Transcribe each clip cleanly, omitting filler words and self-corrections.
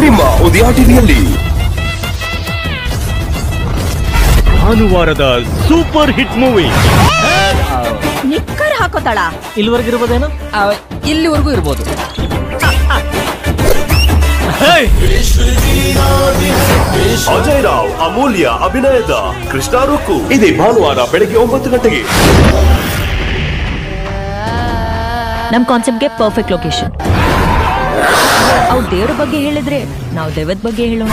ನಿಮ್ಮ ಉದಯ ಟಿವಿಯಲ್ಲಿ. ಭಾನುವಾರದ ಸೂಪರ್ ಹಿಟ್ ಮೂವಿ ನಿಕ್ಕರ್ ಹಾಕೋತಾಳ. ಇಲ್ಲಿವರೆಗೂ ಇರ್ಬೋದೇನೋ, ಇಲ್ಲಿವರೆಗೂ ಇರ್ಬೋದು. ಅಜಯ್ ರಾವ್ ಅಮೂಲ್ಯ ಅಭಿನಯದ ಕೃಷ್ಣ ರುಕ್ಕು ಇದೇ ಭಾನುವಾರ ಬೆಳಗ್ಗೆ 9 ಗಂಟೆಗೆ. ನಮ್ ಕಾನ್ಸೆಪ್ಟ್ಗೆ ಪರ್ಫೆಕ್ಟ್ ಲೊಕೇಶನ್. ಅವ್ರು ದೇವ್ರ ಬಗ್ಗೆ ಹೇಳಿದ್ರೆ ನಾವು ದೈವದ ಬಗ್ಗೆ ಹೇಳೋಣ.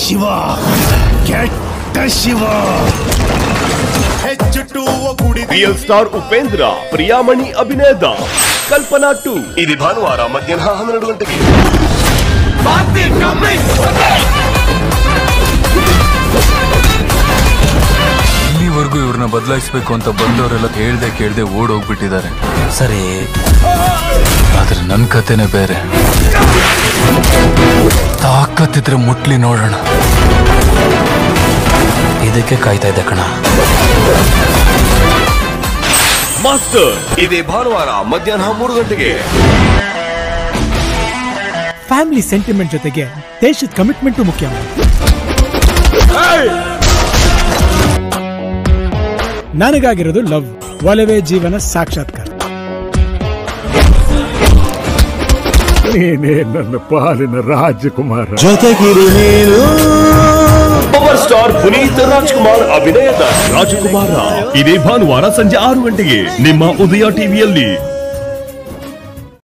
ಶಿವ ಕೆಟ್ಟ ಶಿವ. ರಿಯಲ್ ಸ್ಟಾರ್ ಉಪೇಂದ್ರ ಪ್ರಿಯಾಮಣಿ ಅಭಿನಯದ ಕಲ್ಪನಾ 2 ಇದೇ ಭಾನುವಾರ ಮಧ್ಯಾಹ್ನ 12 ಗಂಟೆಗೆ. ಇಲ್ಲಿವರೆಗೂ ಇವ್ರನ್ನ ಬದಲಾಯಿಸಬೇಕು ಅಂತ ಬಂದವರೆಲ್ಲ ಕೇಳ್ದೆ ಓಡೋಗ್ಬಿಟ್ಟಿದ್ದಾರೆ. ಸರಿ, ಆದ್ರೆ ನನ್ ಕತೆನೆ ಬೇರೆ. ತಾಕತ್ತಿದ್ರೆ ಮುಟ್ಲಿ ನೋಡೋಣ. ಇದಕ್ಕೆ ಕಾಯ್ತಾ ಇದ್ದೆ ಕಣ. ಮಾಸ್ಟರ್ ಇದೇ ಭಾನುವಾರ ಮಧ್ಯಾಹ್ನ 3 ಗಂಟೆಗೆ. ಫ್ಯಾಮಿಲಿ ಸೆಂಟಿಮೆಂಟ್ ಜೊತೆಗೆ ದೇಶದ ಕಮಿಟ್ಮೆಂಟ್ ಮುಖ್ಯ. ನನಗಾಗಿರೋದು ಲವ್, ಒಲವೇ ಜೀವನ ಸಾಕ್ಷಾತ್ಕಾರ. ನೀನೇ ನನ್ನ ಪಾಲಿನ ರಾಜಕುಮಾರ. ಜೊತೆಗಿರು ನೀನು. ಪವರ್ ಸ್ಟಾರ್ ಪುನೀತ್ ರಾಜ್ಕುಮಾರ್ ಅಭಿನಯದ ರಾಜಕುಮಾರ ಇದೇ ಭಾನುವಾರ ಸಂಜೆ 6 ಗಂಟೆಗೆ ನಿಮ್ಮ ಉದಯ ಟಿವಿಯಲ್ಲಿ.